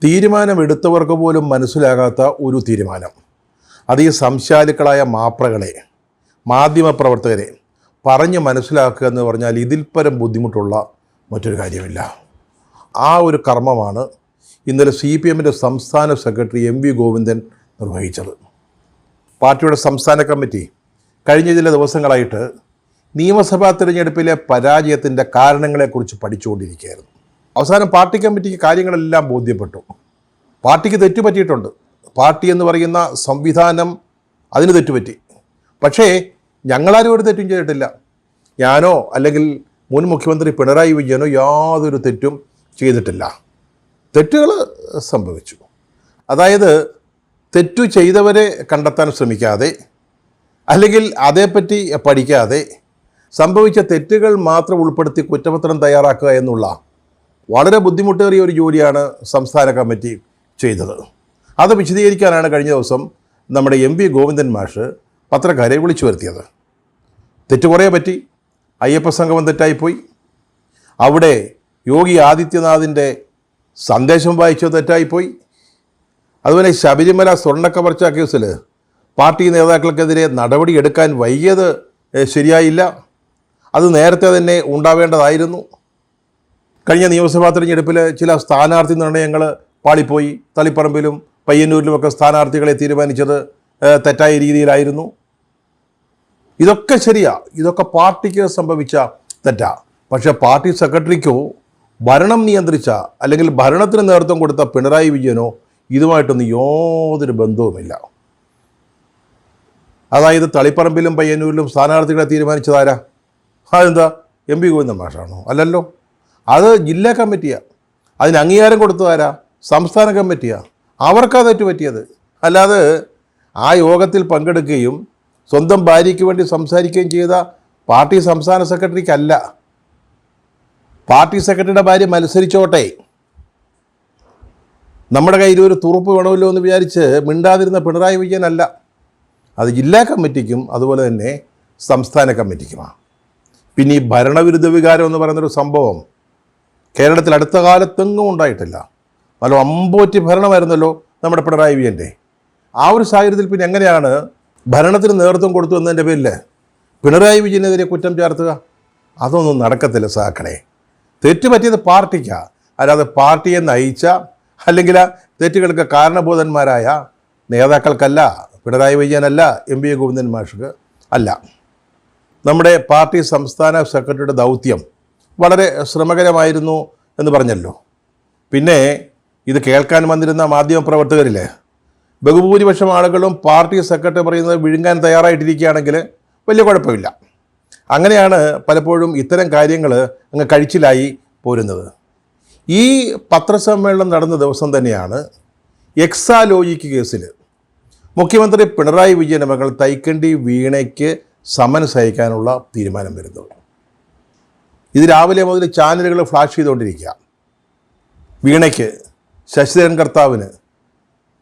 തീരുമാനമെടുത്തവർക്ക് പോലും മനസ്സിലാകാത്ത ഒരു തീരുമാനം. അത് ഈ സംശയാലുക്കളായ മാപ്രകളെ, മാധ്യമപ്രവർത്തകരെ പറഞ്ഞ് മനസ്സിലാക്കുക എന്ന് പറഞ്ഞാൽ ഇതിൽ പരം ബുദ്ധിമുട്ടുള്ള മറ്റൊരു കാര്യമില്ല. ആ ഒരു കർമ്മമാണ് ഇന്നലെ CPMൻ്റെ സംസ്ഥാന സെക്രട്ടറി MV ഗോവിന്ദൻ നിർവഹിച്ചത്. പാർട്ടിയുടെ സംസ്ഥാന കമ്മിറ്റി കഴിഞ്ഞ ചില ദിവസങ്ങളായിട്ട് നിയമസഭാ തിരഞ്ഞെടുപ്പിലെ പരാജയത്തിൻ്റെ കാരണങ്ങളെക്കുറിച്ച് പഠിച്ചുകൊണ്ടിരിക്കുകയായിരുന്നു. അവസാനം പാർട്ടി കമ്മിറ്റിക്ക് കാര്യങ്ങളെല്ലാം ബോധ്യപ്പെട്ടു. പാർട്ടിക്ക് തെറ്റുപറ്റിയിട്ടുണ്ട്. പാർട്ടി എന്ന് പറയുന്ന സംവിധാനം അതിന് തെറ്റുപറ്റി. പക്ഷേ ഞങ്ങളാരും ഒരു തെറ്റും ചെയ്തിട്ടില്ല. ഞാനോ അല്ലെങ്കിൽ മുൻ മുഖ്യമന്ത്രി പിണറായി വിജയനോ യാതൊരു തെറ്റും ചെയ്തിട്ടില്ല. തെറ്റുകൾ സംഭവിച്ചു. അതായത് തെറ്റു ചെയ്തവരെ കണ്ടെത്താൻ ശ്രമിക്കാതെ അല്ലെങ്കിൽ അതേപ്പറ്റി പഠിക്കാതെ സംഭവിച്ച തെറ്റുകൾ മാത്രം ഉൾപ്പെടുത്തി കുറ്റപത്രം തയ്യാറാക്കുക എന്നുള്ള വളരെ ബുദ്ധിമുട്ടേറിയ ഒരു ജോലിയാണ് സംസ്ഥാന കമ്മിറ്റി ചെയ്തത്. അത് വിശദീകരിക്കാനാണ് കഴിഞ്ഞ ദിവസം നമ്മുടെ MV ഗോവിന്ദൻ മാഷ് പത്രക്കാരെ വിളിച്ചു വരുത്തിയത്. തെറ്റ് കുറേ പറ്റി. അയ്യപ്പ സംഗമം തെറ്റായിപ്പോയി. അവിടെ യോഗി ആദിത്യനാഥിൻ്റെ സന്ദേശം വായിച്ചത് തെറ്റായിപ്പോയി. അതുപോലെ ശബരിമല സ്വർണ്ണക്കവർച്ച കേസിൽ പാർട്ടി നേതാക്കൾക്കെതിരെ നടപടിയെടുക്കാൻ വൈകിയത് ശരിയായില്ല. അത് നേരത്തെ തന്നെ ഉണ്ടാവേണ്ടതായിരുന്നു. കഴിഞ്ഞ നിയമസഭാ തിരഞ്ഞെടുപ്പിൽ ചില സ്ഥാനാർത്ഥി നിർണയങ്ങൾ പാളിപ്പോയി. തളിപ്പറമ്പിലും പയ്യന്നൂരിലുമൊക്കെ സ്ഥാനാർത്ഥികളെ തീരുമാനിച്ചത് തെറ്റായ രീതിയിലായിരുന്നു. ഇതൊക്കെ ശരിയാ. ഇതൊക്കെ പാർട്ടിക്ക് സംഭവിച്ച തെറ്റാ. പക്ഷേ പാർട്ടി സെക്രട്ടറിക്കോ ഭരണം നിയന്ത്രിച്ച അല്ലെങ്കിൽ ഭരണത്തിന് നേതൃത്വം കൊടുത്ത പിണറായി വിജയനോ ഇതുമായിട്ടൊന്നും യാതൊരു ബന്ധവുമില്ല. അതായത് തളിപ്പറമ്പിലും പയ്യന്നൂരിലും സ്ഥാനാർത്ഥികളെ തീരുമാനിച്ചതാരാ? അതെന്താ MV ഗോവിന്ദൻ മാഷാണോ? അല്ലല്ലോ. അത് ജില്ലാ കമ്മിറ്റിയാണ്. അതിന് അംഗീകാരം കൊടുത്തതാരാ? സംസ്ഥാന കമ്മിറ്റിയാണ്. അവർക്കാ തെറ്റുപറ്റിയത്. അല്ലാതെ ആ യോഗത്തിൽ പങ്കെടുക്കുകയും സ്വന്തം ഭാര്യയ്ക്ക് വേണ്ടി സംസാരിക്കുകയും ചെയ്ത പാർട്ടി സംസ്ഥാന സെക്രട്ടറിക്കല്ല. പാർട്ടി സെക്രട്ടറിയുടെ ഭാര്യ മത്സരിച്ചോട്ടെ, നമ്മുടെ കയ്യിൽ ഒരു തുറുപ്പ് വേണമല്ലോ എന്ന് വിചാരിച്ച് മിണ്ടാതിരുന്ന പിണറായി വിജയനല്ല. അത് ജില്ലാ കമ്മിറ്റിക്കും അതുപോലെ തന്നെ സംസ്ഥാന കമ്മിറ്റിക്കുമാണ്. പിന്നെ ഈ ഭരണവിരുദ്ധ വികാരം എന്ന് പറയുന്നൊരു സംഭവം കേരളത്തിൽ അടുത്ത കാലത്തെങ്ങും ഉണ്ടായിട്ടില്ല. നല്ല അമ്പോറ്റി ഭരണമായിരുന്നല്ലോ നമ്മുടെ പിണറായി വിജയൻ്റെ. ആ ഒരു സാഹചര്യത്തിൽ പിന്നെ എങ്ങനെയാണ് ഭരണത്തിന് നേതൃത്വം കൊടുത്തു എന്നതിൻ്റെ പേരിൽ പിണറായി വിജയനെതിരെ കുറ്റം ചേർത്തുക? അതൊന്നും നടക്കത്തില്ല സാക്കളെ. തെറ്റ് പറ്റിയത് പാർട്ടിക്കാണ്. അല്ലാതെ പാർട്ടിയെ നയിച്ച അല്ലെങ്കിൽ ആ തെറ്റുകൾക്ക് കാരണബോധന്മാരായ നേതാക്കൾക്കല്ല, പിണറായി വിജയനല്ല, MV ഗോവിന്ദൻ മാഷക്ക് അല്ല. നമ്മുടെ പാർട്ടി സംസ്ഥാന സെക്രട്ടറിയുടെ ദൗത്യം വളരെ ശ്രമകരമായിരുന്നു എന്ന് പറഞ്ഞല്ലോ. പിന്നെ ഇത് കേൾക്കാൻ വന്നിരുന്ന മാധ്യമപ്രവർത്തകരിൽ ബഹുഭൂരിപക്ഷം ആളുകളും പാർട്ടി സെക്രട്ടറി പറയുന്നത് വിഴുങ്ങാൻ തയ്യാറായിട്ടിരിക്കുകയാണെങ്കിൽ വലിയ കുഴപ്പമില്ല. അങ്ങനെയാണ് പലപ്പോഴും ഇത്തരം കാര്യങ്ങൾ അങ്ങ് കഴിച്ചിലായി പോരുന്നത്. ഈ പത്രസമ്മേളനം നടന്ന ദിവസം തന്നെയാണ് എക്സാലോജിക് കേസിൽ മുഖ്യമന്ത്രി പിണറായി വിജയൻ്റെ മകൾ തൈക്കണ്ടി വീണയ്ക്ക് സമൻസ് അയക്കാനുള്ള തീരുമാനം വരുന്നത്. ഇത് രാവിലെ മുതൽ ചാനലുകൾ ഫ്ലാഷ് ചെയ്തുകൊണ്ടിരിക്കുക. വീണയ്ക്ക്, ശശിധരൻ കർത്താവിന്,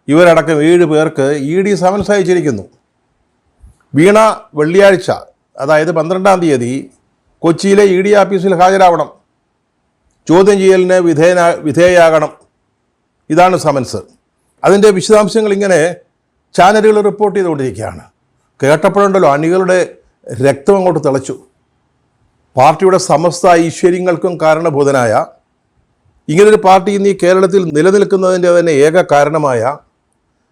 ഇവരടക്കം 7 പേർക്ക് ED സമൻസ് അയച്ചിരിക്കുന്നു. വീണ വെള്ളിയാഴ്ച, അതായത് 12-ാം തീയതി കൊച്ചിയിലെ ED ഓഫീസിൽ ഹാജരാവണം. ചോദ്യം ചെയ്യലിന് വിധേയയാകണം. ഇതാണ് സമൻസ്. അതിൻ്റെ വിശദാംശങ്ങൾ ഇങ്ങനെ ചാനലുകൾ റിപ്പോർട്ട് ചെയ്തുകൊണ്ടിരിക്കുകയാണ്. കേട്ടപ്പോഴുണ്ടല്ലോ അണികളുടെ രക്തം അങ്ങോട്ട് തിളച്ചു. പാർട്ടിയുടെ സമസ്ത ഐശ്വര്യങ്ങൾക്കും കാരണഭൂതനായ ഇങ്ങനൊരു പാർട്ടി ഇന്ന് ഈ കേരളത്തിൽ നിലനിൽക്കുന്നതിൻ്റെ തന്നെ ഏക കാരണമായ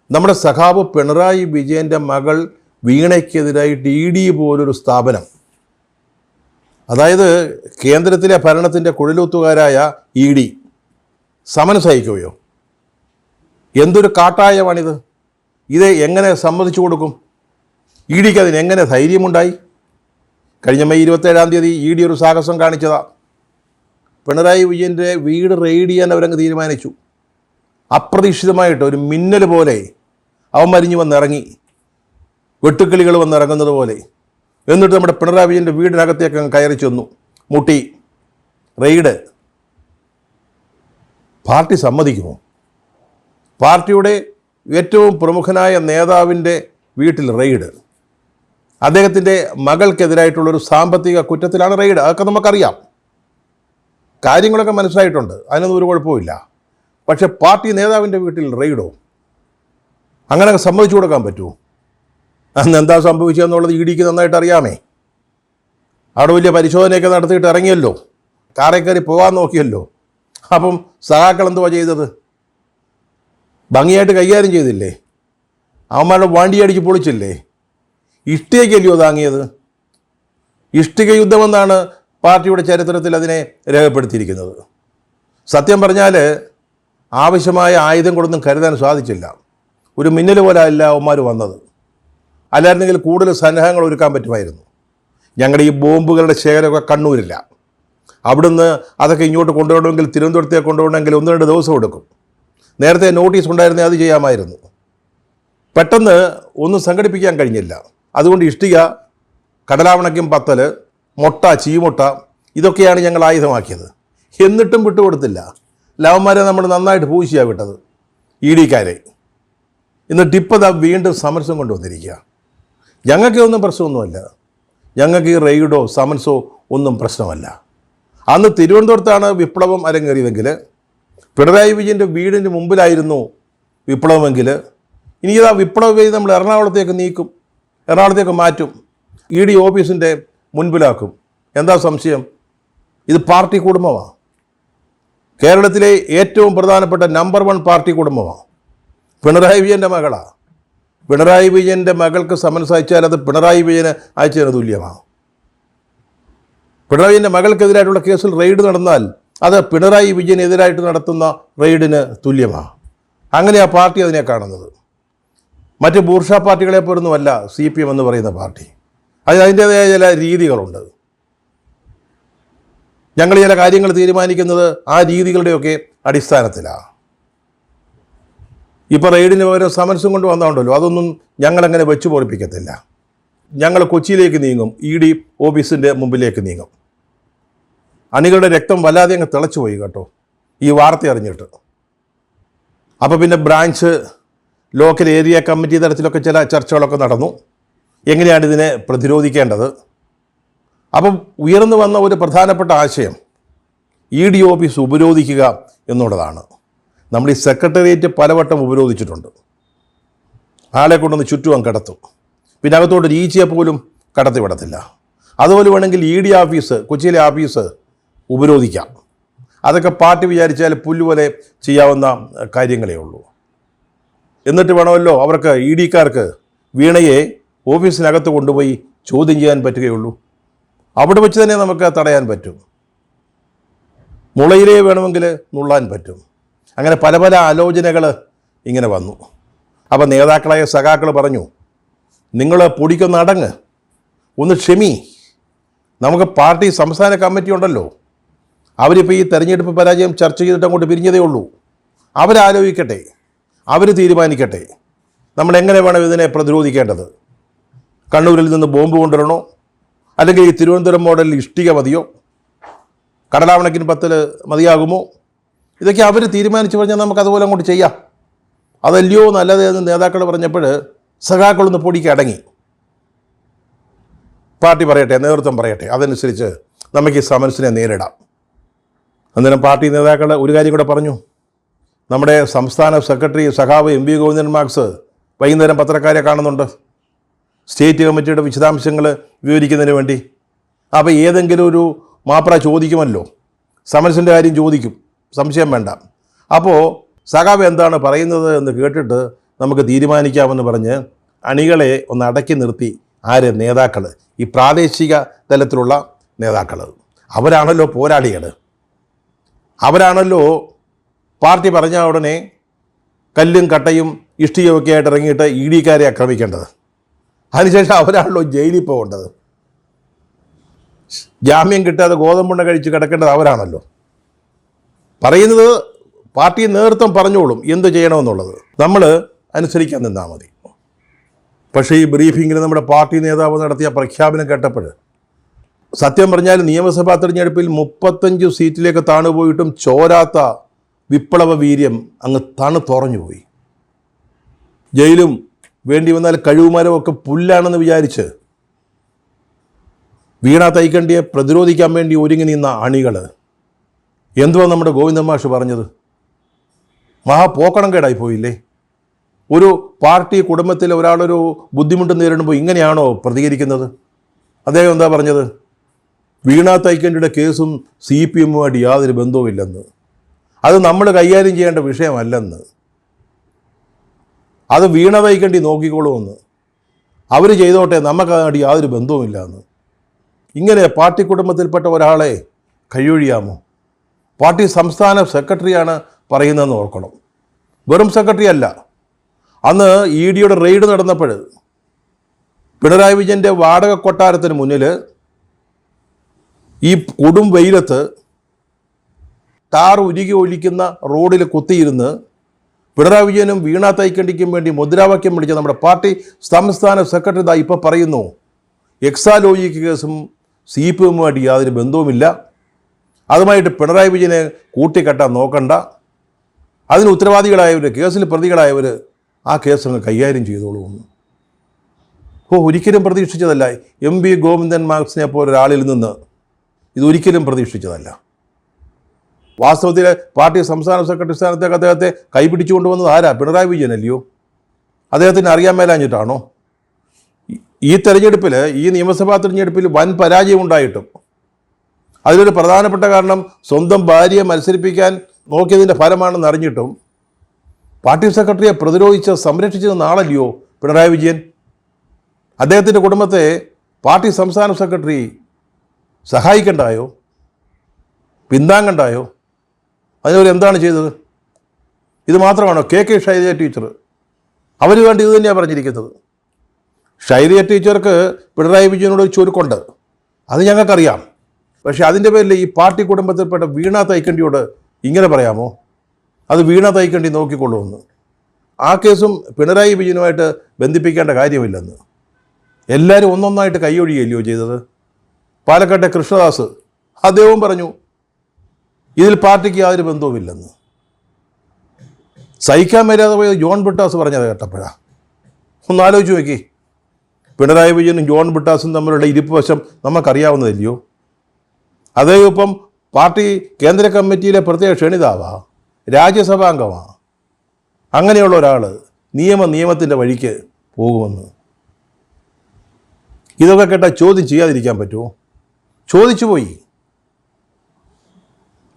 നമ്മുടെ സഖാവ് പിണറായി വിജയൻ്റെ മകൾ വീണയ്ക്കെതിരായിട്ട് ED പോലൊരു സ്ഥാപനം, അതായത് കേന്ദ്രത്തിലെ ഭരണത്തിൻ്റെ കുഴലൂത്തുകാരായ ED സമൻസ് അയക്കുകയോ? എന്തൊരു കാട്ടായമാണിത്! ഇത് എങ്ങനെ സമ്മതിച്ചു കൊടുക്കും? EDക്ക് അതിനെങ്ങനെ ധൈര്യമുണ്ടായി? കഴിഞ്ഞ മെയ് 27-ാം തീയതി ED ഒരു സാഹസം കാണിച്ചതാണ്. പിണറായി വിജയൻ്റെ വീട് റെയ്ഡ് ചെയ്യാൻ അവരങ്ങ് തീരുമാനിച്ചു. അപ്രതീക്ഷിതമായിട്ട് ഒരു മിന്നൽ പോലെ അവൻ മരിഞ്ഞു വന്നിറങ്ങി, വെട്ടുക്കിളികൾ വന്നിറങ്ങുന്നത് പോലെ. എന്നിട്ട് നമ്മുടെ പിണറായി വിജയൻ്റെ വീടിനകത്തേക്ക് അങ്ങ് കയറി ചെന്നു, മുട്ടി. റെയ്ഡ് പാർട്ടി സമ്മതിക്കുമോ? പാർട്ടിയുടെ ഏറ്റവും പ്രമുഖനായ നേതാവിൻ്റെ വീട്ടിൽ റെയ്ഡ്. അദ്ദേഹത്തിൻ്റെ മകൾക്കെതിരായിട്ടുള്ളൊരു സാമ്പത്തിക കുറ്റത്തിലാണ് റെയ്ഡ്. അതൊക്കെ നമുക്കറിയാം. കാര്യങ്ങളൊക്കെ മനസ്സിലായിട്ടുണ്ട്. അതിനൊന്നും ഒരു കുഴപ്പമില്ല. പക്ഷെ പാർട്ടി നേതാവിൻ്റെ വീട്ടിൽ റെയ്ഡോ? അങ്ങനെ സമ്മതിച്ചു കൊടുക്കാൻ പറ്റുമോ? അന്ന് എന്താ സംഭവിച്ചതെന്നുള്ളത് ഇ ഡിക്ക് നന്നായിട്ട് അറിയാമേ. അവിടെ വലിയ പരിശോധനയൊക്കെ നടത്തിയിട്ട് ഇറങ്ങിയല്ലോ, കാറേ കയറി പോകാൻ നോക്കിയല്ലോ. അപ്പം സഹാക്കൾ എന്തുവാ ചെയ്തത്? ഭംഗിയായിട്ട് കൈകാര്യം ചെയ്തില്ലേ? അവന്മാരുടെ വണ്ടിയടിച്ച് പൊളിച്ചില്ലേ? ഇഷ്ടികയ്ക്കല്ലയോ താങ്ങിയത്? ഇഷ്ടിക യുദ്ധമെന്നാണ് പാർട്ടിയുടെ ചരിത്രത്തിൽ അതിനെ രേഖപ്പെടുത്തിയിരിക്കുന്നത്. സത്യം പറഞ്ഞാൽ ആവശ്യമായ ആയുധം കൊണ്ടൊന്നും കരുതാൻ സാധിച്ചില്ല. ഒരു മിന്നൽ പോലെ അല്ല അവന്മാർ വന്നത്. അല്ലായിരുന്നെങ്കിൽ കൂടുതൽ സന്നാഹങ്ങൾ ഒരുക്കാൻ പറ്റുമായിരുന്നു. ഞങ്ങളുടെ ഈ ബോംബുകളുടെ ശേഖരമൊക്കെ കണ്ണൂരില്ല. അവിടുന്ന് അതൊക്കെ ഇങ്ങോട്ട് കൊണ്ടുപോകണമെങ്കിൽ, തിരുവനന്തപുരത്തേക്ക് കൊണ്ടുപോകണമെങ്കിൽ 1-2 ദിവസം എടുക്കും. നേരത്തെ നോട്ടീസ് ഉണ്ടായിരുന്നേ അത് ചെയ്യാമായിരുന്നു. പെട്ടെന്ന് ഒന്നും സംഘടിപ്പിക്കാൻ കഴിഞ്ഞില്ല. അതുകൊണ്ട് ഇഷ്ടിക, കടലാവണയ്ക്കും പത്തൽ, മുട്ട, ചീമുട്ട ഇതൊക്കെയാണ് ഞങ്ങൾ ആയുധമാക്കിയത്. എന്നിട്ടും വിട്ടുകൊടുത്തില്ല. ലവന്മാരെ നമ്മൾ നന്നായിട്ട് പൂശിയാണ് വിട്ടത്, ഇ ഡിക്കാരെ. എന്നിട്ട് ഇപ്പോൾ വീണ്ടും സമരസം കൊണ്ടുവന്നിരിക്കുക. ഞങ്ങൾക്ക് ഒന്നും പ്രശ്നമൊന്നുമല്ല. ഞങ്ങൾക്ക് ഈ റെയ്ഡോ സമൻസോ ഒന്നും പ്രശ്നമല്ല. അന്ന് തിരുവനന്തപുരത്താണ് വിപ്ലവം അരങ്ങേറിയതെങ്കിൽ, പിണറായി വിജയൻ്റെ വീടിന് മുമ്പിലായിരുന്നു വിപ്ലവമെങ്കിൽ, ഇനി ഇതാ വിപ്ലവ വേദി നമ്മൾ എറണാകുളത്തേക്ക് നീക്കും, എറണാകുളത്തേക്ക് മാറ്റും, ഇ ഡി ഓഫീസിൻ്റെ മുൻപിലാക്കും. എന്താ സംശയം? ഇത് പാർട്ടി കുടുംബമാണ്. കേരളത്തിലെ ഏറ്റവും പ്രധാനപ്പെട്ട നമ്പർ 1 പാർട്ടി കുടുംബമാണ്. പിണറായി വിജയൻ്റെ മകളാണ്. പിണറായി വിജയൻ്റെ മകൾക്ക് സമൻസ് അയച്ചാൽ അത് പിണറായി വിജയന് അയച്ചതിന് തുല്യമാണ്. പിണറായി വിജയൻ്റെ മകൾക്കെതിരായിട്ടുള്ള കേസിൽ റെയ്ഡ് നടന്നാൽ അത് പിണറായി വിജയനെതിരായിട്ട് നടത്തുന്ന റെയ്ഡിന് തുല്യമാണ്. അങ്ങനെയാണ് പാർട്ടി അതിനെ കാണുന്നത്. മറ്റ് ബൂർഷ പാർട്ടികളെ പോലൊന്നുമല്ല CPM എന്ന് പറയുന്ന പാർട്ടി. അതിൻ്റേതായ ചില രീതികളുണ്ട്. ഞങ്ങൾ ചില കാര്യങ്ങൾ തീരുമാനിക്കുന്നത് ആ രീതികളുടെയൊക്കെ അടിസ്ഥാനത്തിലാണ്. ഇപ്പോൾ റെയ്ഡിന് പകരം സമൻസും കൊണ്ട് വന്നതുകൊണ്ടല്ലോ, അതൊന്നും ഞങ്ങളങ്ങനെ വെച്ച് പൊറിപ്പിക്കത്തില്ല. ഞങ്ങൾ കൊച്ചിയിലേക്ക് നീങ്ങും, ഇ ഡി ഓഫീസിൻ്റെ മുമ്പിലേക്ക് നീങ്ങും. അണികളുടെ രക്തം വല്ലാതെ അങ്ങ് തിളച്ചു പോയി കേട്ടോ ഈ വാർത്ത അറിഞ്ഞിട്ട്. അപ്പോൾ പിന്നെ ബ്രാഞ്ച്, ലോക്കൽ ഏരിയ കമ്മിറ്റി തലത്തിലൊക്കെ ചില ചർച്ചകളൊക്കെ നടന്നു. എങ്ങനെയാണ് ഇതിനെ പ്രതിരോധിക്കേണ്ടത്? അപ്പം ഉയർന്നു വന്ന ഒരു പ്രധാനപ്പെട്ട ആശയം ഇ ഡി ഓഫീസ് ഉപരോധിക്കുക എന്നുള്ളതാണ്. നമ്മൾ ഈ സെക്രട്ടേറിയറ്റ് പലവട്ടം ഉപരോധിച്ചിട്ടുണ്ട്. ആളെ കൊണ്ടൊന്ന് ചുറ്റും കിടത്തും, പിന്നെ അകത്തോട്ട് ഈച്ചയെ പോലും കടത്തി വിടത്തില്ല. അതുപോലെ വേണമെങ്കിൽ ഇ ഡി ഓഫീസ്, കൊച്ചിയിലെ ഓഫീസ് ഉപരോധിക്കാം. അതൊക്കെ പാർട്ടി വിചാരിച്ചാൽ പുല്ലുപോലെ ചെയ്യാവുന്ന കാര്യങ്ങളേ ഉള്ളൂ. എന്നിട്ട് വേണമല്ലോ അവർക്ക്, ഇ ഡിക്കാർക്ക് വീണയെ ഓഫീസിനകത്ത് കൊണ്ടുപോയി ചോദ്യം ചെയ്യാൻ പറ്റുകയുള്ളൂ. അവിടെ വെച്ച് തന്നെ നമുക്ക് തടയാൻ പറ്റും. മുളയിലേ വേണമെങ്കിൽ നുള്ളാൻ പറ്റും. അങ്ങനെ പല പല ആലോചനകൾ ഇങ്ങനെ വന്നു. അപ്പോൾ നേതാക്കളായ സഖാക്കൾ പറഞ്ഞു, നിങ്ങൾ പൊടിക്കൊന്ന് അടങ്ങ്, ഒന്ന് ക്ഷമി. നമുക്ക് പാർട്ടി സംസ്ഥാന കമ്മിറ്റി ഉണ്ടല്ലോ, അവരിപ്പോൾ ഈ തെരഞ്ഞെടുപ്പ് പരാജയം ചർച്ച ചെയ്തിട്ട് അങ്ങോട്ട് പിരിഞ്ഞതേ ഉള്ളൂ. അവരാലോചിക്കട്ടെ, അവർ തീരുമാനിക്കട്ടെ നമ്മൾ എങ്ങനെ വേണം ഇതിനെ പ്രതിരോധിക്കേണ്ടത്. കണ്ണൂരിൽ നിന്ന് ബോംബ് കൊണ്ടുവരണോ, അല്ലെങ്കിൽ ഈ തിരുവനന്തപുരം മോഡലിൽ ഇഷ്ടിക മതിയോ, കടലാവണക്കിന് പത്തൽ മതിയാകുമോ? ഇതൊക്കെ അവർ തീരുമാനിച്ചു പറഞ്ഞാൽ നമുക്കതുപോലെ അങ്ങോട്ട് ചെയ്യാം. അതല്ലയോ നല്ലതെന്ന് നേതാക്കൾ പറഞ്ഞപ്പോൾ സഖാക്കളൊന്ന് പൊടിക്ക് അടങ്ങി. പാർട്ടി പറയട്ടെ, നേതൃത്വം പറയട്ടെ, അതനുസരിച്ച് നമുക്ക് ഈ സമരസിനെ നേരിടാം. അന്നേരം പാർട്ടി നേതാക്കൾ ഒരു കാര്യം കൂടെ പറഞ്ഞു. നമ്മുടെ സംസ്ഥാന സെക്രട്ടറി സഖാവ് MV ഗോവിന്ദൻ മാർക്സ് വൈകുന്നേരം പത്രക്കാരെ കാണുന്നുണ്ട്, സ്റ്റേറ്റ് കമ്മിറ്റിയുടെ വിശദാംശങ്ങൾ വിവരിക്കുന്നതിന് വേണ്ടി. അപ്പോൾ ഏതെങ്കിലും ഒരു മാപ്ര ചോദിക്കുമല്ലോ, സമരസിൻ്റെ കാര്യം ചോദിക്കും, സംശയം വേണ്ട. അപ്പോൾ സഖാവ് എന്താണ് പറയുന്നത് എന്ന് കേട്ടിട്ട് നമുക്ക് തീരുമാനിക്കാമെന്ന് പറഞ്ഞ് അണികളെ ഒന്ന് അടക്കി നിർത്തി. ആര്? നേതാക്കൾ, ഈ പ്രാദേശിക തലത്തിലുള്ള നേതാക്കൾ. അവരാണല്ലോ പോരാളികൾ. അവരാണല്ലോ പാർട്ടി പറഞ്ഞ ഉടനെ കല്ലും കട്ടയും ഇഷ്ടികയൊക്കെ ആയിട്ട് ഇറങ്ങിയിട്ട് ഇ ഡിക്കാരെ ആക്രമിക്കേണ്ടത്. അതിനുശേഷം അവരാണല്ലോ ജയിലിൽ പോകേണ്ടത്. ജാമ്യം കിട്ടാതെ ഗോതമ്പുണ്ട കഴിച്ച് കിടക്കേണ്ടത് അവരാണല്ലോ. പറയുന്നത് പാർട്ടി നേതൃത്വം പറഞ്ഞോളും എന്ത് ചെയ്യണമെന്നുള്ളത്, നമ്മൾ അനുസരിക്കാൻ നിന്നാൽ മതി. പക്ഷേ ഈ ബ്രീഫിങ്ങിൽ നമ്മുടെ പാർട്ടി നേതാവ് നടത്തിയ പ്രഖ്യാപനം കേട്ടപ്പോൾ സത്യം പറഞ്ഞാൽ നിയമസഭാ തെരഞ്ഞെടുപ്പിൽ 35 സീറ്റിലേക്ക് താണുപോയിട്ടും ചോരാത്ത വിപ്ലവ വീര്യം അങ്ങ് തണുത്തുറഞ്ഞു പോയി. ജയിലും വേണ്ടി വന്നാൽ കഴിവുമാരും ഒക്കെ പുല്ലാണെന്ന് വിചാരിച്ച് വീണ തൈക്കണ്ടിയെ പ്രതിരോധിക്കാൻ വേണ്ടി ഒരുങ്ങി നിന്ന അണികൾ. എന്തുവാ നമ്മുടെ ഗോവിന്ദൻ മാഷ് പറഞ്ഞത്? മഹാപോക്കണം കേടായി പോയില്ലേ? ഒരു പാർട്ടി കുടുംബത്തിൽ ഒരാളൊരു ബുദ്ധിമുട്ട് നേരിടുമ്പോൾ ഇങ്ങനെയാണോ പ്രതികരിക്കുന്നത്? അദ്ദേഹം എന്താ പറഞ്ഞത്? വീണ തൈക്കണ്ടിയുടെ കേസും CPM-ഉമായിട്ട് യാതൊരു ബന്ധവുമില്ലെന്ന്, അത് നമ്മൾ കൈകാര്യം ചെയ്യേണ്ട വിഷയമല്ലെന്ന്, അത് വീണ തൈക്കണ്ടി നോക്കിക്കോളുമെന്ന്, അവർ ചെയ്തോട്ടെ, നമുക്കതായിട്ട് യാതൊരു ബന്ധവുമില്ല എന്ന്. ഇങ്ങനെ പാർട്ടി കുടുംബത്തിൽപ്പെട്ട ഒരാളെ കൈയൊഴിയാമോ? പാർട്ടി സംസ്ഥാന സെക്രട്ടറിയാണ് പറയുന്നതെന്ന് ഓർക്കണം. വെറും സെക്രട്ടറി അല്ല. അന്ന് EDയുടെ റെയ്ഡ് നടന്നപ്പോൾ പിണറായി വിജയൻ്റെ വാടക കൊട്ടാരത്തിന് മുന്നിൽ ഈ കൊടും വെയിലത്ത് ടാർ ഉരുകി ഒലിക്കുന്ന റോഡിൽ കുത്തിയിരുന്ന് പിണറായി വിജയനും വീണ തൈക്കണ്ടിക്കും വേണ്ടി മുദ്രാവാക്യം വിളിച്ച നമ്മുടെ പാർട്ടി സംസ്ഥാന സെക്രട്ടറി ഇതാ ഇപ്പോൾ പറയുന്നു, എക്സാലോജിക് കേസും CPM-ഉമായിട്ട് യാതൊരു ബന്ധവുമില്ല, അതുമായിട്ട് പിണറായി വിജയനെ കൂട്ടിക്കെട്ടാൻ നോക്കണ്ട, അതിന് ഉത്തരവാദികളായവർ, കേസിൽ പ്രതികളായവർ ആ കേസ് അങ്ങ് കൈകാര്യം ചെയ്തോളുമെന്ന്. ഒരിക്കലും പ്രതീക്ഷിച്ചതല്ല. MV ഗോവിന്ദൻ മാർക്സിനെ പോലെ ഒരാളിൽ നിന്ന് ഇതൊരിക്കലും പ്രതീക്ഷിച്ചതല്ല. വാസ്തവത്തിൽ പാർട്ടി സംസ്ഥാന സെക്രട്ടറി സ്ഥാനത്തേക്ക് അദ്ദേഹത്തെ കൈപിടിച്ചുകൊണ്ടുവന്നത് ആരാ? പിണറായി വിജയനല്ലയോ? അദ്ദേഹത്തിന് അറിയാൻ മേലാഞ്ഞിട്ടാണോ? ഈ തെരഞ്ഞെടുപ്പിൽ, ഈ നിയമസഭാ തെരഞ്ഞെടുപ്പിൽ വൻ പരാജയം ഉണ്ടായിട്ടും അതിലൊരു പ്രധാനപ്പെട്ട കാരണം സ്വന്തം ഭാര്യയെ മത്സരിപ്പിക്കാൻ നോക്കിയതിൻ്റെ ഫലമാണെന്ന് അറിഞ്ഞിട്ടും പാർട്ടി സെക്രട്ടറിയെ പ്രതിരോധിച്ച് സംരക്ഷിച്ചത് നാളല്ലയോ പിണറായി വിജയൻ? അദ്ദേഹത്തിൻ്റെ കുടുംബത്തെ പാർട്ടി സംസ്ഥാന സെക്രട്ടറി സഹായിക്കണ്ടായോ? പിന്താങ്ങണ്ടായോ? അതിനവർ എന്താണ് ചെയ്തത്? ഇത് മാത്രമാണോ? KK ശൈലജ ടീച്ചർ, അവർ വേണ്ടി ഇത് തന്നെയാണ് പറഞ്ഞിരിക്കുന്നത്. ശൈലജ ടീച്ചർക്ക് പിണറായി വിജയനോട് ഒരു ചുരുക്കുണ്ട്, അത് ഞങ്ങൾക്കറിയാം. പക്ഷേ അതിൻ്റെ പേരിൽ ഈ പാർട്ടി കുടുംബത്തിൽപ്പെട്ട വീണ തൈക്കണ്ടിയോട് ഇങ്ങനെ പറയാമോ? അത് വീണ തൈക്കണ്ടി നോക്കിക്കൊള്ളുമെന്ന്. ആ കേസും പിണറായി വിജയനുമായിട്ട് ബന്ധിപ്പിക്കേണ്ട കാര്യമില്ലെന്ന്. എല്ലാവരും ഒന്നൊന്നായിട്ട് കൈയൊഴിയല്ലയോ ചെയ്തത്? പാലക്കാട്ടെ കൃഷ്ണദാസ് അദ്ദേഹവും പറഞ്ഞു ഇതിൽ പാർട്ടിക്ക് യാതൊരു ബന്ധവുമില്ലെന്ന്. സഹിക്കാൻ മേലാതെ പോയത് ജോൺ ബ്രിട്ടാസ് പറഞ്ഞത് കേട്ടപ്പോഴാണ്. ഒന്ന് ആലോചിച്ച് നോക്കി. പിണറായി വിജയനും ജോൺ ബ്രിട്ടാസും തമ്മിലുള്ള ഇരിപ്പ് വശം നമുക്കറിയാവുന്നതല്ലയോ? അദ്ദേഹം ഇപ്പം പാർട്ടി കേന്ദ്ര കമ്മിറ്റിയിലെ പ്രത്യേക ക്ഷണിതാവാ, രാജ്യസഭാംഗമാണ്. അങ്ങനെയുള്ള ഒരാൾ നിയമത്തിൻ്റെ വഴിക്ക് പോകുമെന്ന് ഇതൊക്കെ കേട്ടാൽ ചോദ്യം ചെയ്യാതിരിക്കാൻ പറ്റുമോ? ചോദിച്ചു പോയി.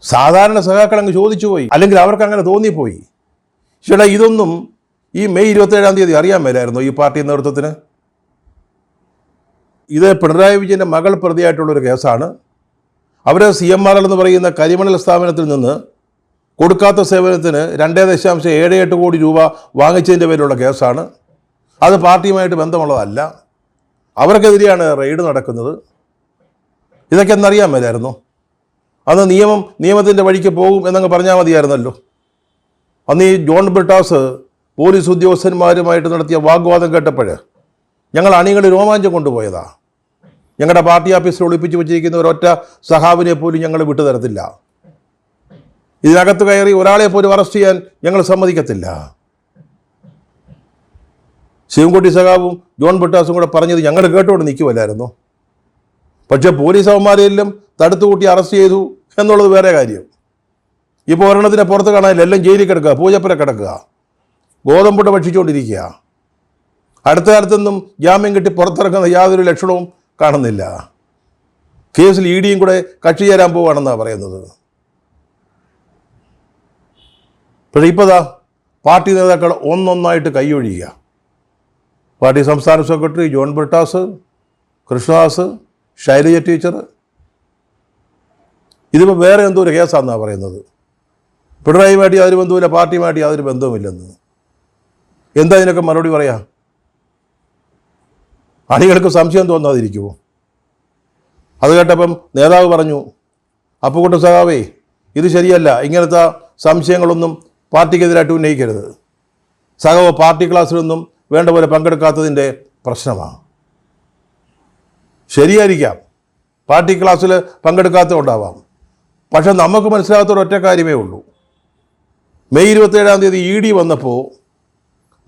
സാധാരണ സഖാക്കളങ്ങ് ചോദിച്ചു പോയി, അല്ലെങ്കിൽ അവർക്ക് അങ്ങനെ തോന്നിപ്പോയി. ചേട്ടാ, ഇതൊന്നും ഈ മെയ് 27-ാം തീയതി അറിയാൻ മേലായിരുന്നു ഈ പാർട്ടി നേതൃത്വത്തിന്? ഇത് പിണറായി വിജയൻ്റെ മകൾ പ്രതിയായിട്ടുള്ളൊരു കേസാണ്. അവർ CMRL എന്ന് പറയുന്ന കരിമണൽ സ്ഥാപനത്തിൽ നിന്ന് കൊടുക്കാത്ത സേവനത്തിന് 2.78 കോടി രൂപ വാങ്ങിച്ചതിൻ്റെ പേരിലുള്ള കേസാണ്. അത് പാർട്ടിയുമായിട്ട് ബന്ധമുള്ളതല്ല. അവർക്കെതിരെയാണ് റെയ്ഡ് നടക്കുന്നത്. ഇതൊക്കെ എന്നറിയാൻ മേലായിരുന്നു? അന്ന് നിയമത്തിൻ്റെ വഴിക്ക് പോകും എന്നങ്ങ് പറഞ്ഞാൽ മതിയായിരുന്നല്ലോ. അന്ന് ഈ ജോൺ ബ്രിട്ടാസ് പോലീസ് ഉദ്യോഗസ്ഥന്മാരുമായിട്ട് നടത്തിയ വാഗ്വാദം കേട്ടപ്പോൾ ഞങ്ങൾ അണികൾ രോമാഞ്ചം കൊണ്ടുപോയതാ. ഞങ്ങളുടെ പാർട്ടി ഓഫീസിൽ ഒളിപ്പിച്ച് വെച്ചിരിക്കുന്ന ഒരൊറ്റ സഹാബിനെ പോലും ഞങ്ങൾ വിട്ടുതരത്തില്ല. ഇതിനകത്ത് കയറി ഒരാളെ പോലും അറസ്റ്റ് ചെയ്യാൻ ഞങ്ങൾ സമ്മതിക്കത്തില്ല. ശിവൻകുട്ടി സഖാവും ജോൺ ബ്രിട്ടാസും കൂടെ പറഞ്ഞത് ഞങ്ങൾ കേട്ടുകൊണ്ട് നിൽക്കുമല്ലായിരുന്നു. പക്ഷേ പോലീസ് അവന്മാരെല്ലാം തടുത്തുകൂട്ടി അറസ്റ്റ് ചെയ്തു എന്നുള്ളത് വേറെ കാര്യം. ഇപ്പോൾ ഒരെണ്ണത്തിനെ പുറത്ത് കാണാനില്ല, എല്ലാം ജയിലിൽ കിടക്കുക, പൂജപ്പുര കിടക്കുക, ഗോതമ്പുട്ട ഭക്ഷിച്ചുകൊണ്ടിരിക്കുക. അടുത്ത കാലത്തൊന്നും ജാമ്യം കിട്ടി പുറത്തിറങ്ങുന്ന യാതൊരു ലക്ഷണവും കാണുന്നില്ല. കേസിൽ EDയും കൂടെ കക്ഷി ചേരാൻ പോവുകയാണെന്നാണ് പറയുന്നത്. പക്ഷേ ഇപ്പോഴാ പാർട്ടി നേതാക്കൾ ഒന്നൊന്നായിട്ട് കൈയൊഴിയുക. പാർട്ടി സംസ്ഥാന സെക്രട്ടറി ജോൺ ബ്രിട്ടാസ്, കൃഷ്ണദാസ്, ശൈലജ ടീച്ചർ. ഇതിപ്പോൾ വേറെ എന്തോ ഒരു കേസാണെന്നാണ് പറയുന്നത്. പിണറായിയുമായിട്ട് യാതൊരു ബന്ധവുമില്ല, പാർട്ടിയുമായിട്ട് യാതൊരു ബന്ധവുമില്ലെന്ന്. എന്താ ഇതിനൊക്കെ മറുപടി പറയാം? അണികൾക്ക് സംശയം തോന്നാതിരിക്കുമോ? അത് കേട്ടപ്പം നേതാവ് പറഞ്ഞു, അപ്പുകുട്ടൻ സഖാവേ, ഇത് ശരിയല്ല, ഇങ്ങനത്തെ സംശയങ്ങളൊന്നും പാർട്ടിക്കെതിരായിട്ട് ഉന്നയിക്കരുത്. സഖാവ് പാർട്ടി ക്ലാസ്സിലൊന്നും വേണ്ട പോലെ പങ്കെടുക്കാത്തതിൻ്റെ പ്രശ്നമാണ്. ശരിയായിരിക്കാം, പാർട്ടി ക്ലാസ്സിൽ പങ്കെടുക്കാത്തതുണ്ടാവാം. പക്ഷെ നമുക്ക് മനസ്സിലാകാത്തൊരൊറ്റ കാര്യമേ ഉള്ളൂ. മെയ് 27-ാം തീയതി ED വന്നപ്പോൾ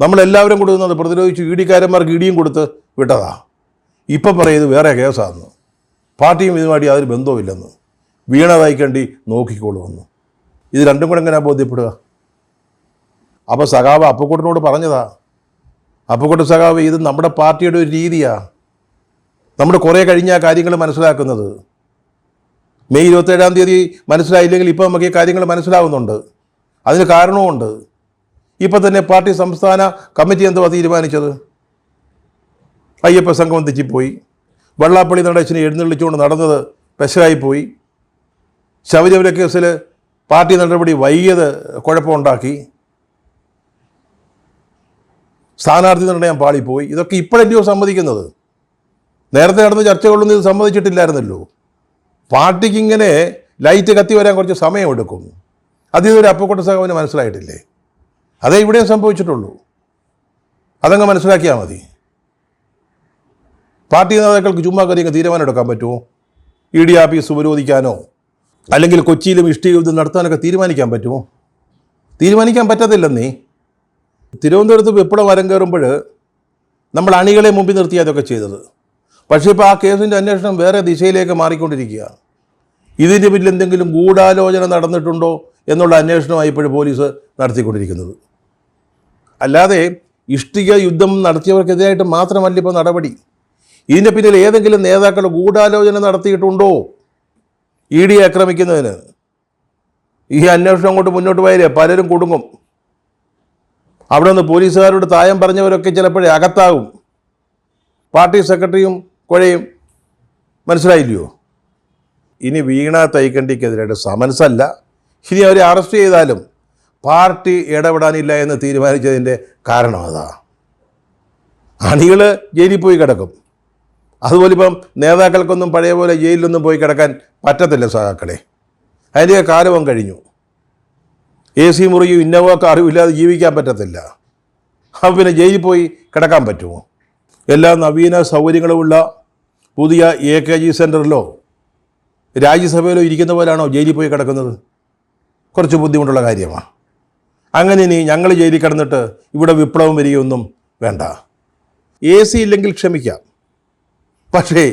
നമ്മളെല്ലാവരും കൂടി നിന്നത് പ്രതിരോധിച്ച് ED-കാരന്മാർക്ക് EDയും കൊടുത്ത് വിട്ടതാ. ഇപ്പം പറയുന്നത് വേറെ കേസാണെന്ന്, പാർട്ടിയും ഇതുമായിട്ട് യാതൊരു ബന്ധവുമില്ലെന്ന്, വീണ തൈക്കണ്ടി നോക്കിക്കോളുമെന്ന്. ഇത് രണ്ടും കൂടെ എങ്ങനെയാണ് ബോധ്യപ്പെടുക? അപ്പോൾ സഖാവ് അപ്പുക്കുട്ടനോട് പറഞ്ഞതാ, അപ്പുക്കുട്ടൻ സഖാവ് ഇത് നമ്മുടെ പാർട്ടിയുടെ ഒരു രീതിയാണ്, നമ്മൾ കുറേ കഴിഞ്ഞ കാര്യങ്ങൾ മനസ്സിലാക്കുന്നത്. മെയ് 27-ാം തീയതി മനസ്സിലായില്ലെങ്കിൽ ഇപ്പോൾ നമുക്ക് ഈ കാര്യങ്ങൾ മനസ്സിലാവുന്നുണ്ട്. അതിന് കാരണവുമുണ്ട്. ഇപ്പം തന്നെ പാർട്ടി സംസ്ഥാന കമ്മിറ്റി എന്തുവാ തീരുമാനിച്ചത്? അയ്യപ്പ സംഘം തെറ്റിപ്പോയി, വെള്ളാപ്പള്ളി നടേശനെ എഴുന്നള്ളിച്ചുകൊണ്ട് നടന്നത് പെശകായിപ്പോയി, ശബരിമല കേസിൽ പാർട്ടി നടപടി വൈകിയത് കുഴപ്പമുണ്ടാക്കി, സ്ഥാനാർത്ഥി നിർണയം പാളിപ്പോയി. ഇതൊക്കെ ഇപ്പോഴല്ലയോ സമ്മതിക്കുന്നത്? നേരത്തെ നടന്ന ചർച്ചകളൊന്നും ഇത് സമ്മതിച്ചിട്ടില്ലായിരുന്നല്ലോ. പാർട്ടിക്ക് ഇങ്ങനെ ലൈറ്റ് കത്തി വരാൻ കുറച്ച് സമയമെടുക്കും. അതിതൊരു അപ്പുക്കുട്ടൻ സഖാവിന് മനസ്സിലായിട്ടില്ലേ? അതേ ഇവിടെയും സംഭവിച്ചിട്ടുള്ളൂ. അതങ്ങ് മനസ്സിലാക്കിയാൽ മതി. പാർട്ടി നേതാക്കൾക്ക് ചുമ്മാ കയറിയങ്ങ് തീരുമാനം എടുക്കാൻ പറ്റുമോ? ED ആഫീസ് ഉപരോധിക്കാനോ അല്ലെങ്കിൽ കൊച്ചിയിലും ഇഷ്ടിക യുദ്ധം നടത്താനൊക്കെ തീരുമാനിക്കാൻ പറ്റുമോ? തീരുമാനിക്കാൻ പറ്റത്തില്ലെന്നേ. തിരുവനന്തപുരത്ത് വിപ്ലവം അരങ്ങേറുമ്പോൾ നമ്മൾ അണികളെ മുമ്പിൽ നിർത്തി അതൊക്കെ ചെയ്തത്. പക്ഷേ ഇപ്പോൾ ആ കേസിൻ്റെ അന്വേഷണം വേറെ ദിശയിലേക്ക് മാറിക്കൊണ്ടിരിക്കുക. ഇതിൻ്റെ പിന്നിൽ എന്തെങ്കിലും ഗൂഢാലോചന നടന്നിട്ടുണ്ടോ എന്നുള്ള അന്വേഷണമായി ഇപ്പോഴും പോലീസ് നടത്തിക്കൊണ്ടിരിക്കുന്നത്. അല്ലാതെ ഇഷ്ടിക യുദ്ധം നടത്തിയവർക്കെതിരായിട്ട് മാത്രമല്ല ഇപ്പോൾ നടപടി. ഇതിൻ്റെ പിന്നിൽ ഏതെങ്കിലും നേതാക്കൾ ഗൂഢാലോചന നടത്തിയിട്ടുണ്ടോ ED ആക്രമിക്കുന്നതിന്? ഈ അന്വേഷണം കൊണ്ട് മുന്നോട്ട് പോയാലേ പലരും കുടുങ്ങും. അവിടെ നിന്ന് പോലീസുകാരോട് തായം പറഞ്ഞവരൊക്കെ ചിലപ്പോഴേ അകത്താകും. പാർട്ടി സെക്രട്ടറിയും കുഴയും. മനസ്സിലായില്ലയോ? ഇനി വീണ തൈക്കണ്ടിക്കെതിരായിട്ട് സമൻസല്ല, ഇനി അവരെ അറസ്റ്റ് ചെയ്താലും പാർട്ടി ഇടപെടാനില്ല എന്ന് തീരുമാനിച്ചതിൻ്റെ കാരണം അതാ. അണികൾ ജയിലിൽ പോയി കിടക്കും. അതുപോലെ ഇപ്പം നേതാക്കൾക്കൊന്നും പഴയ പോലെ ജയിലിലൊന്നും പോയി കിടക്കാൻ പറ്റത്തില്ല സഖാക്കളെ. അതിൻ്റെ കാലവും കഴിഞ്ഞു. AC മുറിയും ഇന്നോവ കാറും ഇല്ലാതെ ജീവിക്കാൻ പറ്റത്തില്ല. അപ്പം പിന്നെ ജയിലിൽ പോയി കിടക്കാൻ പറ്റുമോ? എല്ലാ നവീന സൗകര്യങ്ങളുമുള്ള പുതിയ AKG സെൻറ്ററിലോ രാജ്യസഭയിലോ ഇരിക്കുന്ന പോലാണോ ജയിലിൽ പോയി കിടക്കുന്നത്? കുറച്ച് ബുദ്ധിമുട്ടുള്ള കാര്യമാണ്. അങ്ങനെ ഇനി ഞങ്ങൾ ജയിലിൽ കിടന്നിട്ട് ഇവിടെ വിപ്ലവം വരികയൊന്നും വേണ്ട. AC ഇല്ലെങ്കിൽ ക്ഷമിക്കാം. പക്ഷേ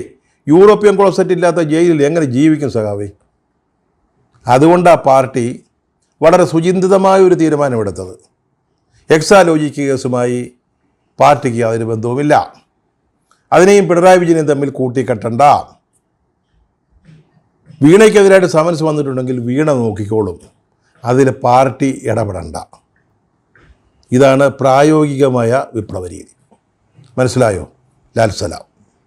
യൂറോപ്യൻ ക്ലോസറ്റ് ഇല്ലാത്ത ജയിലിൽ എങ്ങനെ ജീവിക്കും സഖാവേ? അതുകൊണ്ടാണ് പാർട്ടി വളരെ സുചിന്തിതമായ ഒരു തീരുമാനമെടുത്തത്. എക്സാലോജിക് കേസുമായി പാർട്ടിക്ക് യാതൊരു ബന്ധവുമില്ല. അതിനെയും പിണറായി വിജയനെയും തമ്മിൽ കൂട്ടിക്കെട്ടണ്ട. വീണയ്ക്കെതിരായിട്ട് സമൻസ് വന്നിട്ടുണ്ടെങ്കിൽ വീണ നോക്കിക്കോളും, അതിൽ പാർട്ടി ഇടപെടണ്ട. ഇതാണ് പ്രായോഗികമായ വിപ്ലവ രീതി. മനസ്സിലായോ? ലാൽ സലാം.